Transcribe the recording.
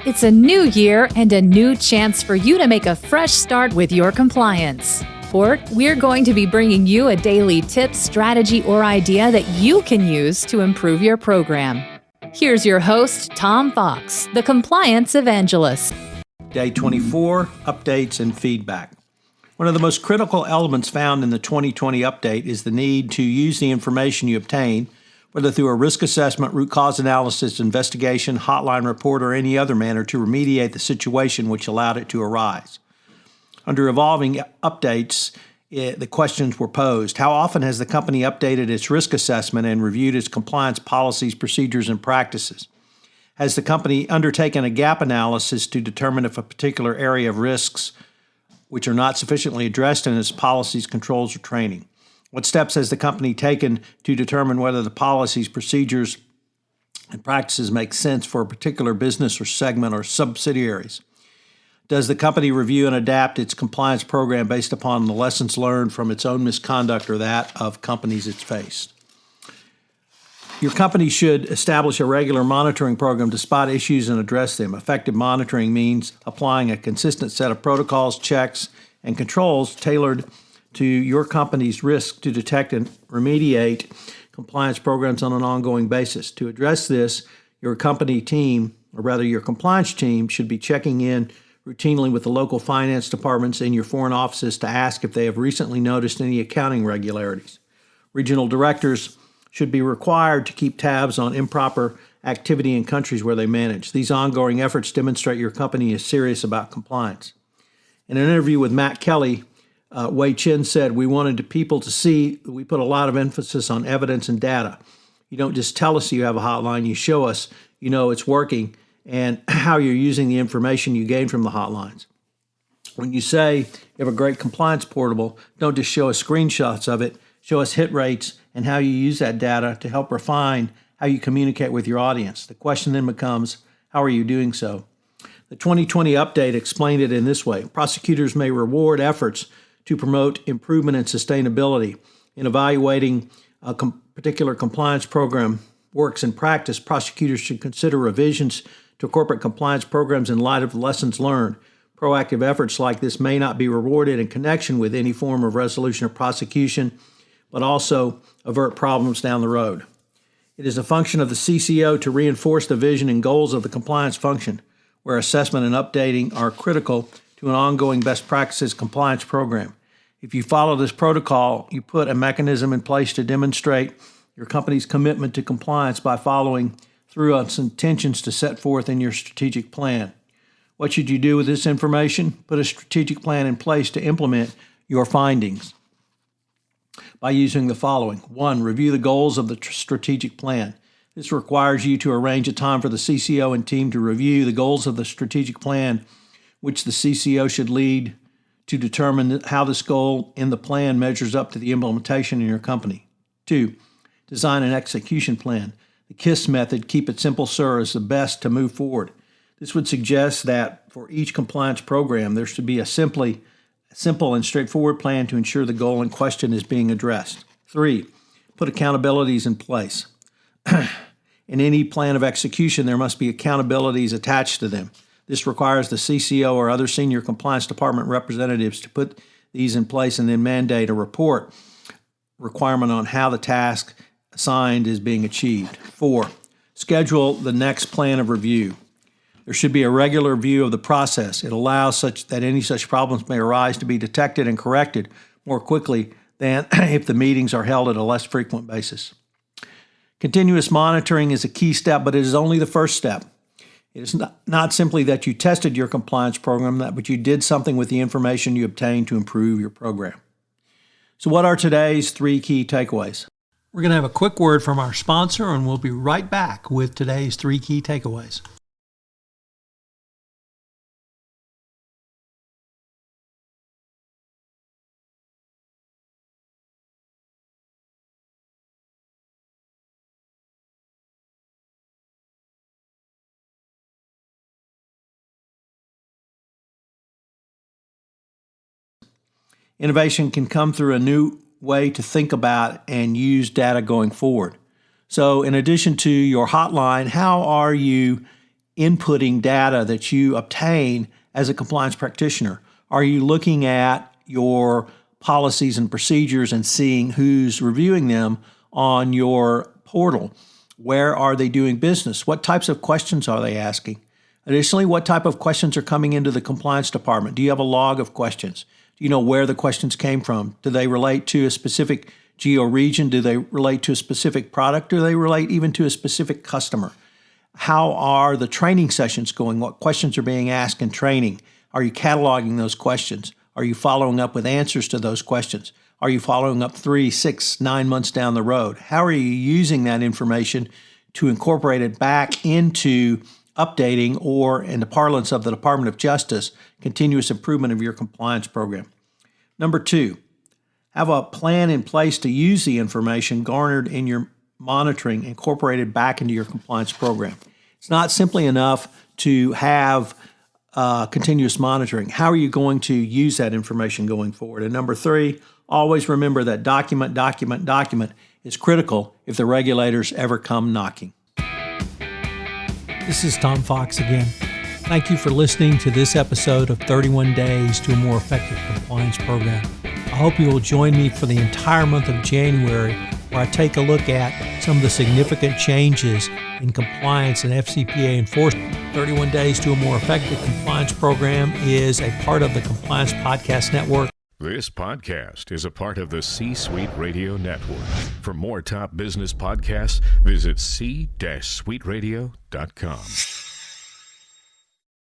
It's a new year and a new chance for you to make a fresh start with your compliance. We're going to be bringing you a daily tip, strategy, or idea that you can use to improve your program. Here's your host, Tom Fox, the Compliance Evangelist. Day 24, Updates and Feedback. One of the most critical elements found in the 2020 update is the need to use the information you obtain, whether through a risk assessment, root cause analysis, investigation, hotline report, or any other manner, to remediate the situation which allowed it to arise. Under evolving updates, the questions were posed. How often has the company updated its risk assessment and reviewed its compliance policies, procedures, and practices? Has the company undertaken a gap analysis to determine if a particular area of risks which are not sufficiently addressed in its policies, controls, or training? What steps has the company taken to determine whether the policies, procedures, and practices make sense for a particular business or segment or subsidiaries? Does the company review and adapt its compliance program based upon the lessons learned from its own misconduct or that of companies it's faced? Your company should establish a regular monitoring program to spot issues and address them. Effective monitoring means applying a consistent set of protocols, checks, and controls tailored to your company's risk to detect and remediate compliance programs on an ongoing basis. To address this, your company team, or rather your compliance team, should be checking in routinely with the local finance departments in your foreign offices to ask if they have recently noticed any accounting irregularities. Regional directors should be required to keep tabs on improper activity in countries where they manage. These ongoing efforts demonstrate your company is serious about compliance. In an interview with Matt Kelly, Wei Chin said, "We wanted people to see that we put a lot of emphasis on evidence and data. You don't just tell us you have a hotline, you show us you know it's working and how you're using the information you gain from the hotlines. When you say you have a great compliance portable, don't just show us screenshots of it, show us hit rates and how you use that data to help refine how you communicate with your audience." The question then becomes, how are you doing so? The 2020 update explained it in this way. Prosecutors may reward efforts to promote improvement and sustainability. In evaluating a particular compliance program works in practice, prosecutors should consider revisions to corporate compliance programs in light of lessons learned. Proactive efforts like this may not be rewarded in connection with any form of resolution or prosecution, but also avert problems down the road. It is a function of the CCO to reinforce the vision and goals of the compliance function, where assessment and updating are critical to an ongoing best practices compliance program. If you follow this protocol, you put a mechanism in place to demonstrate your company's commitment to compliance by following through on its intentions to set forth in your strategic plan. What should you do with this information? Put a strategic plan in place to implement your findings by using the following. 1, review the goals of the strategic plan. This requires you to arrange a time for the CCO and team to review the goals of the strategic plan, which the CCO should lead to determine how this goal in the plan measures up to the implementation in your company. 2, design an execution plan. The KISS method, keep it simple, sir, is the best to move forward. This would suggest that for each compliance program, there should be a simple and straightforward plan to ensure the goal in question is being addressed. 3, put accountabilities in place. In any plan of execution, there must be accountabilities attached to them. This requires the CCO or other senior compliance department representatives to put these in place and then mandate a report requirement on how the task assigned is being achieved. 4, schedule the next plan of review. There should be a regular review of the process. It allows such that any such problems may arise to be detected and corrected more quickly than if the meetings are held at a less frequent basis. Continuous monitoring is a key step, but it is only the first step. It is not simply that you tested your compliance program, but you did something with the information you obtained to improve your program. So what are today's 3 key takeaways? We're going to have a quick word from our sponsor, and we'll be right back with today's 3 key takeaways. Innovation can come through a new way to think about and use data going forward. So in addition to your hotline, how are you inputting data that you obtain as a compliance practitioner? Are you looking at your policies and procedures and seeing who's reviewing them on your portal? Where are they doing business? What types of questions are they asking? Additionally, what type of questions are coming into the compliance department? Do you have a log of questions? Do you know where the questions came from? Do they relate to a specific geo-region? Do they relate to a specific product? Do they relate even to a specific customer? How are the training sessions going? What questions are being asked in training? Are you cataloging those questions? Are you following up with answers to those questions? Are you following up 3, 6, 9 months down the road? How are you using that information to incorporate it back into updating, or in the parlance of the Department of Justice, continuous improvement of your compliance program? Number 2, have a plan in place to use the information garnered in your monitoring incorporated back into your compliance program. It's not simply enough to have continuous monitoring. How are you going to use that information going forward? And number 3, always remember that document is critical if the regulators ever come knocking. This is Tom Fox again. Thank you for listening to this episode of 31 Days to a More Effective Compliance Program. I hope you will join me for the entire month of January, where I take a look at some of the significant changes in compliance and FCPA enforcement. 31 Days to a More Effective Compliance Program is a part of the Compliance Podcast Network. This podcast is a part of the C-Suite Radio Network. For more top business podcasts, visit c-suiteradio.com.